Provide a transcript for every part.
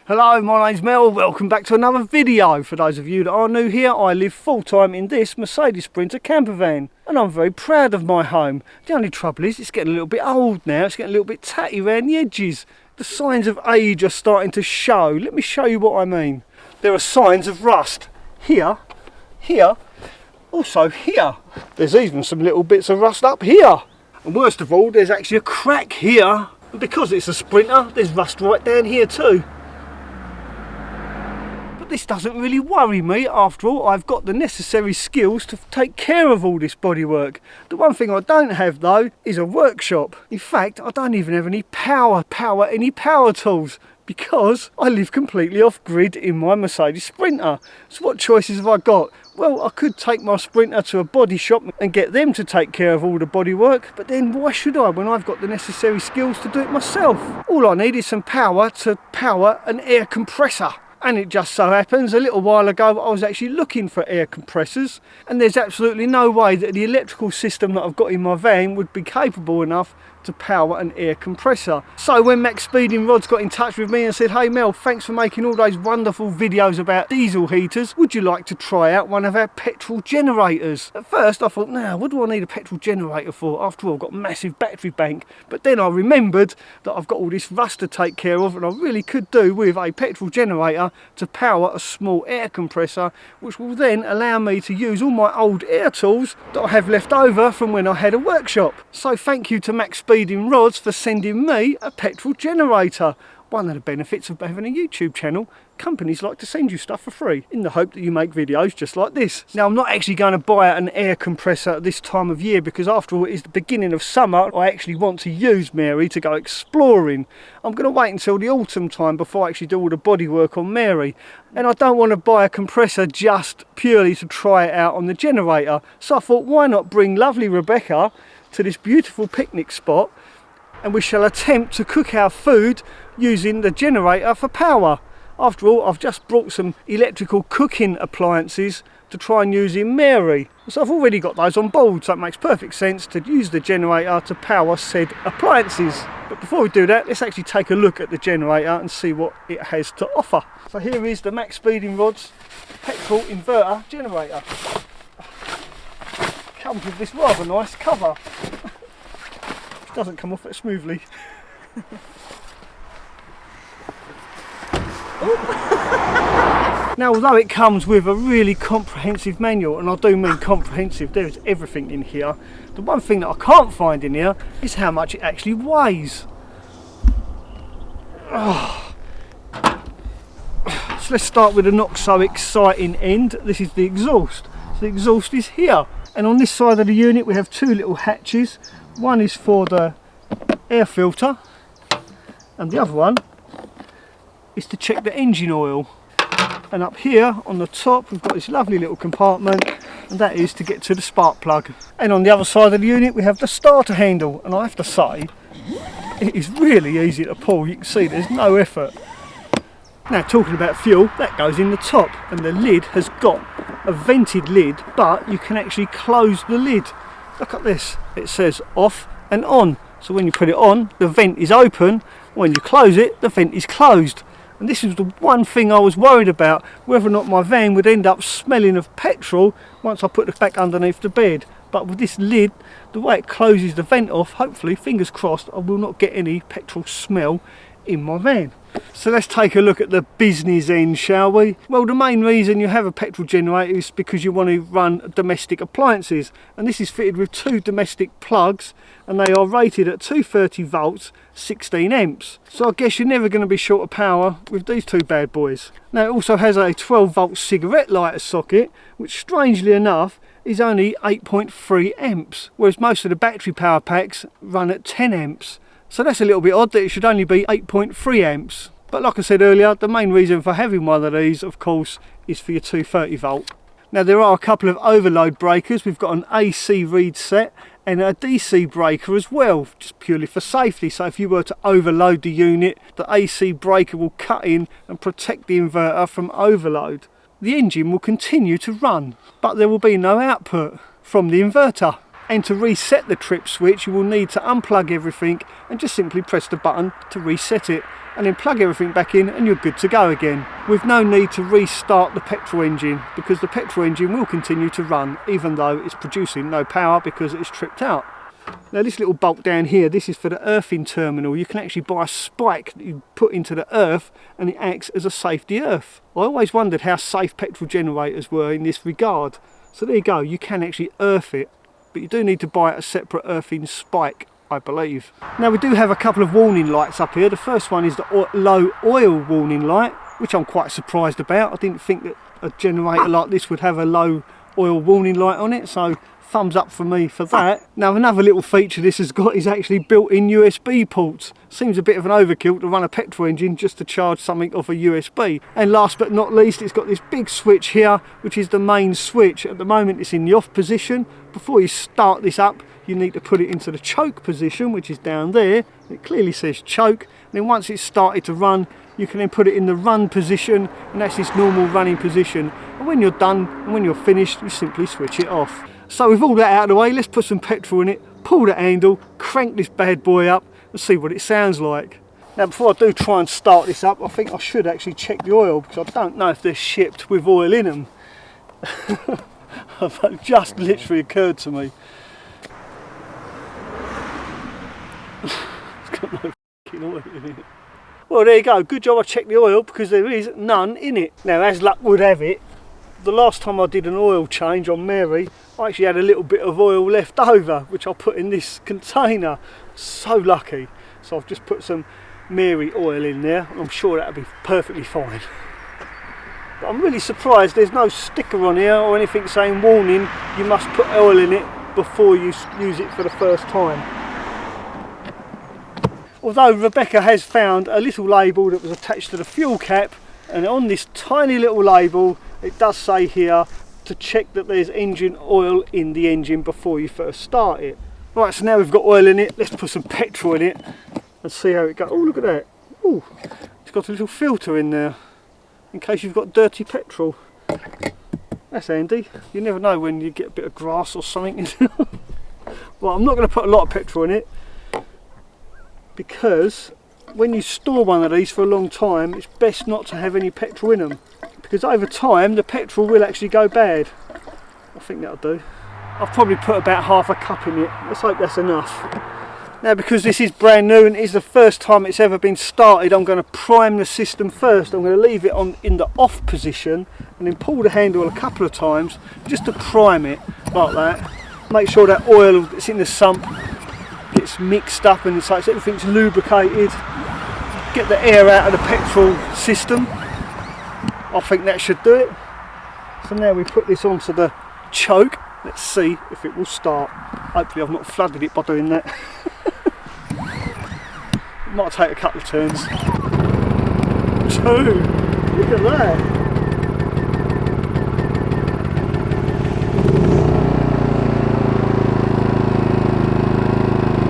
Hello, my name's Mel, welcome back to another video. For those of you that are new here, I live full-time in this Mercedes Sprinter camper van and I'm very proud of my home. The only trouble is it's getting a little bit old now, it's getting a little bit tatty around the edges. The signs of age are starting to show. Let me show you what I mean. There are signs of rust here, here, also here. There's even some little bits of rust up here. And worst of all, there's actually a crack here. And because it's a Sprinter, there's rust right down here too. But this doesn't really worry me. After all, I've got the necessary skills to take care of all this bodywork. The one thing I don't have though is a workshop. In fact, I don't even have any power tools because I live completely off grid in my Mercedes Sprinter. So what choices have I got? Well, I could take my Sprinter to a body shop and get them to take care of all the bodywork, but then why should I when I've got the necessary skills to do it myself? All I need is some power to power an air compressor. And it just so happens a little while ago I was actually looking for air compressors, and there's absolutely no way that the electrical system that I've got in my van would be capable enough to power an air compressor. So when MaXpeedingRods got in touch with me and said, hey Mel, thanks for making all those wonderful videos about diesel heaters, would you like to try out one of our petrol generators? At first I thought, nah, what do I need a petrol generator for? After all, I've got a massive battery bank. But then I remembered that I've got all this rust to take care of, and I really could do with a petrol generator to power a small air compressor, which will then allow me to use all my old air tools that I have left over from when I had a workshop. So thank you to MaXpeedingRods for sending me a petrol generator. One of the benefits of having a YouTube channel, companies like to send you stuff for free in the hope that you make videos just like this. Now, I'm not actually going to buy an air compressor at this time of year because after all it is the beginning of summer. I actually want to use Mary to go exploring. I'm going to wait until the autumn time before I actually do all the bodywork on Mary. And I don't want to buy a compressor just purely to try it out on the generator. So I thought, why not bring lovely Rebecca to this beautiful picnic spot, and we shall attempt to cook our food using the generator for power. After all, I've just brought some electrical cooking appliances to try and use in Mary. So I've already got those on board, so it makes perfect sense to use the generator to power said appliances. But before we do that, let's actually take a look at the generator and see what it has to offer. So here is the MaXpeedingRods petrol inverter generator. Comes with this rather nice cover. It doesn't come off that smoothly. Now, although it comes with a really comprehensive manual, and I do mean comprehensive, there is everything in here, the one thing that I can't find in here is how much it actually weighs. Oh. So let's start with the not so exciting end. This is the exhaust. So the exhaust is here, and on this side of the unit we have two little hatches. One is for the air filter and the other one is to check the engine oil. And up here on the top we've got this lovely little compartment, and that is to get to the spark plug. And on the other side of the unit we have the starter handle, and I have to say it is really easy to pull. You can see there's no effort. Now, talking about fuel, that goes in the top, and the lid has got a vented lid, but you can actually close the lid. Look at this, it says off and on. So when you put it on, the vent is open. When you close it, the vent is closed. And this is the one thing I was worried about, whether or not my van would end up smelling of petrol once I put it back underneath the bed. But with this lid, the way it closes the vent off, hopefully, fingers crossed, I will not get any petrol smell in my van. So let's take a look at the business end, shall we? Well, the main reason you have a petrol generator is because you want to run domestic appliances, and this is fitted with two domestic plugs, and they are rated at 230 volts 16 amps. So I guess you're never going to be short of power with these two bad boys. Now, it also has a 12 volt cigarette lighter socket, which strangely enough is only 8.3 amps, whereas most of the battery power packs run at 10 amps. So that's a little bit odd that it should only be 8.3 amps. But like I said earlier, the main reason for having one of these, of course, is for your 230 volt. Now, there are a couple of overload breakers. We've got an AC read set and a DC breaker as well, just purely for safety. So if you were to overload the unit, the AC breaker will cut in and protect the inverter from overload. The engine will continue to run, but there will be no output from the inverter. And to reset the trip switch, you will need to unplug everything and just simply press the button to reset it, and then plug everything back in and you're good to go again, with no need to restart the petrol engine, because the petrol engine will continue to run even though it's producing no power because it's tripped out. Now this little bolt down here, this is for the earthing terminal. You can actually buy a spike that you put into the earth and it acts as a safety earth. I always wondered how safe petrol generators were in this regard. So there you go, you can actually earth it, but you do need to buy a separate earthing spike, I believe. Now we do have a couple of warning lights up here. The first one is the low oil warning light, which I'm quite surprised about. I didn't think that a generator like this would have a low oil warning light on it, so thumbs up for me for that. Now another little feature this has got is actually built-in USB ports. Seems a bit of an overkill to run a petrol engine just to charge something off a USB. And last but not least, it's got this big switch here, which is the main switch. At the moment it's in the off position. Before you start this up, you need to put it into the choke position, which is down there. It clearly says choke. And then once it's started to run, you can then put it in the run position, and that's its normal running position. And when you're done and when you're finished, you simply switch it off. So with all that out of the way, let's put some petrol in it, pull the handle, crank this bad boy up and see what it sounds like. Now before I do try and start this up, I think I should actually check the oil, because I don't know if they're shipped with oil in them. That just literally occurred to me. It's got no f***ing oil in it. Well, there you go, good job I checked the oil, because there is none in it. Now as luck would have it, the last time I did an oil change on Mary, I actually had a little bit of oil left over, which I put in this container. So lucky. So I've just put some Mary oil in there, and I'm sure that'll be perfectly fine. But I'm really surprised there's no sticker on here or anything saying warning, you must put oil in it before you use it for the first time. Although Rebecca has found a little label that was attached to the fuel cap, and on this tiny little label it does say here to check that there's engine oil in the engine before you first start it. Right, so now we've got oil in it, let's put some petrol in it and see how it goes. Oh, look at that. Oh, it's got a little filter in there in case you've got dirty petrol. That's handy. You never know when you get a bit of grass or something. Well, I'm not going to put a lot of petrol in it, because when you store one of these for a long time, it's best not to have any petrol in them, because over time the petrol will actually go bad. I think that'll do. I've probably put about half a cup in it. Let's hope that's enough. Now because this is brand new and it's the first time it's ever been started, I'm going to prime the system first. I'm going to leave it on in the off position and then pull the handle a couple of times just to prime it like that. Make sure that oil that's in the sump gets mixed up and so everything's lubricated. Get the air out of the petrol system. I think that should do it. So now we put this onto the choke. Let's see if it will start. Hopefully I've not flooded it by doing that. It might take a couple of turns. 2. Look at that.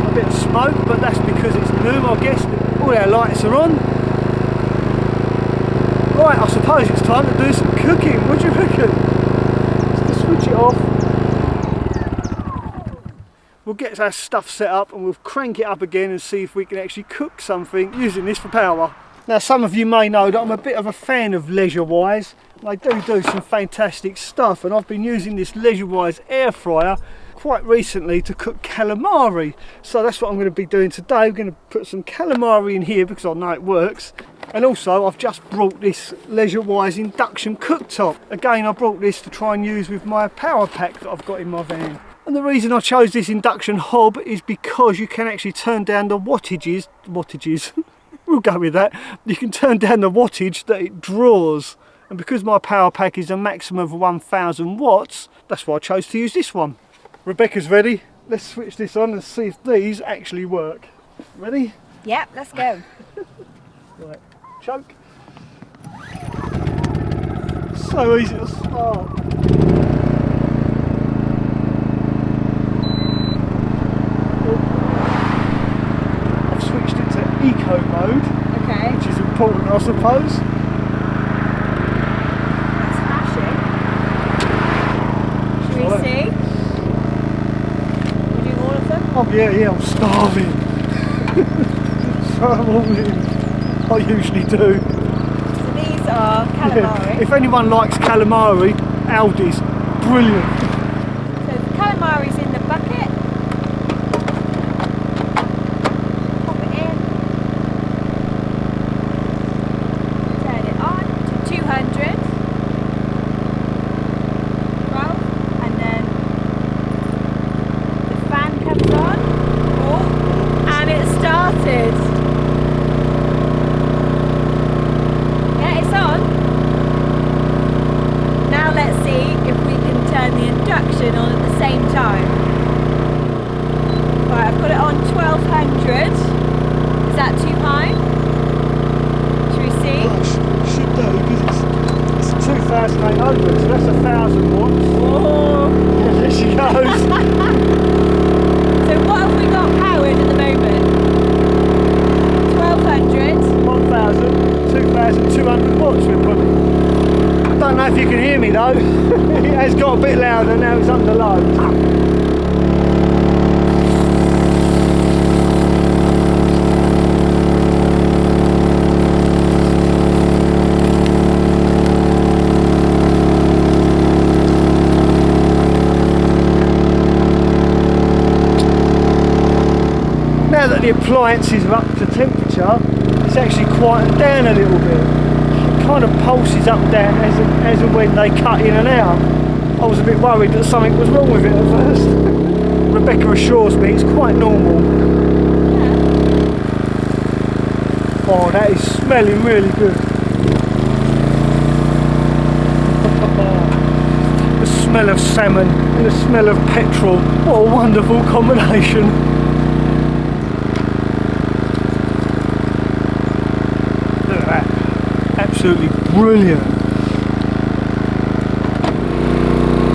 A bit of smoke, but that's because it's new, I guess. All our lights are on. Right, I suppose it's time to do some cooking. What do you reckon? Let's switch it off. We'll get our stuff set up and we'll crank it up again and see if we can actually cook something using this for power. Now some of you may know that I'm a bit of a fan of Leisurewize. They do some fantastic stuff, and I've been using this Leisurewize air fryer quite recently to cook calamari. So that's what I'm going to be doing today. We're going to put some calamari in here because I know it works. And also I've just brought this Leisurewize induction cooktop. Again, I brought this to try and use with my power pack that I've got in my van. And the reason I chose this induction hob is because you can actually turn down the wattages, we'll go with that. You can turn down the wattage that it draws. And because my power pack is a maximum of 1000 watts, that's why I chose to use this one. Rebecca's ready. Let's switch this on and see if these actually work. Ready? Yep, let's go. Right, choke. So easy to start. I've switched it to eco mode, Okay. which is important, I suppose. Smashing. Should we see? Yeah, I'm starving. So I'm all in. I usually do. So these are calamari. Yeah. If anyone likes calamari, Aldi's brilliant. So the calamari's in the bucket. Pop it in. Turn it on to 200. 12. And then the fan comes on. Oh, and it started. Yeah, it's on. Now let's see if we can turn the induction on at the same time. Right, I've got it on 1200. Is that too high? Should we see? Oh, should do, because it's 2,800, so that's 1,000 watts. Oh. Yeah, there she goes. So what have we got powered at the moment? 1200. 1,000, 2,200 watts we're putting. I don't know if you can hear me though. It has got a bit louder now, it's under load. Now that the appliances are up to temperature, it's actually quietened down a little bit. It kind of pulses up and down as and when they cut in and out. I was a bit worried that something was wrong with it at first. Rebecca assures me it's quite normal. Yeah. Oh, that is smelling really good. The smell of salmon and the smell of petrol. What a wonderful combination. Absolutely brilliant.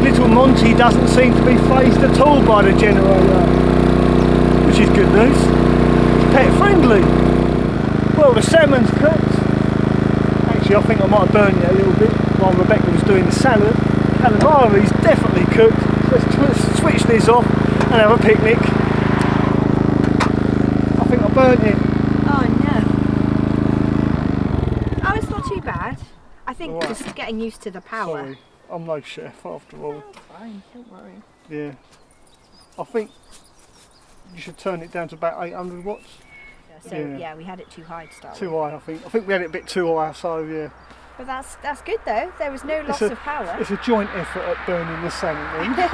Little Monty doesn't seem to be phased at all by the generator, which is good news. It's pet friendly. Well, the salmon's cooked. Actually, I think I might have burned it a little bit while Rebecca was doing the salad. Calamari's definitely cooked. Let's switch this off and have a picnic. I think I burnt it. Oh no. Oh, it's not too bad. I think Right. just getting used to the power. Sorry, I'm no chef after all. Oh, fine, don't worry. Yeah. I think you should turn it down to about 800 watts. Yeah, so yeah, we had it too high to start Too with. high, I think. I think we had it a bit too high, so yeah. But that's good though. There was no loss of power. It's a joint effort at burning the salmon. No.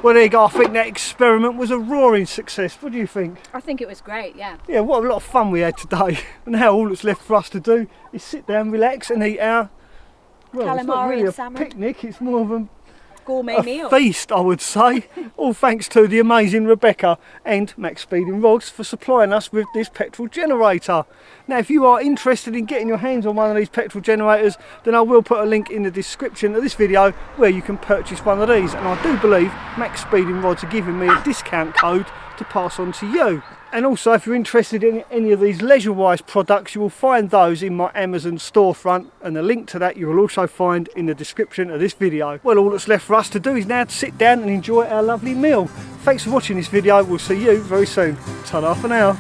Well, there you go. I think that experiment was a roaring success. What do you think? I think it was great, yeah. Yeah, what a lot of fun we had today. And now all that's left for us to do is sit down, relax and eat our, well, it's not Calamari really and a salmon. picnic, it's more of a Gourmet meal. feast, I would say. All thanks to the amazing Rebecca and MaXpeedingRods for supplying us with this petrol generator. Now, if you are interested in getting your hands on one of these petrol generators, then I will put a link in the description of this video where you can purchase one of these. And I do believe MaXpeedingRods are giving me a discount code to pass on to you. And also, if you're interested in any of these Leisurewize products, you will find those in my Amazon storefront, and the link to that you will also find in the description of this video. Well, all that's left for us to do is now to sit down and enjoy our lovely meal. Thanks for watching this video. We'll see you very soon. Ta-da for now.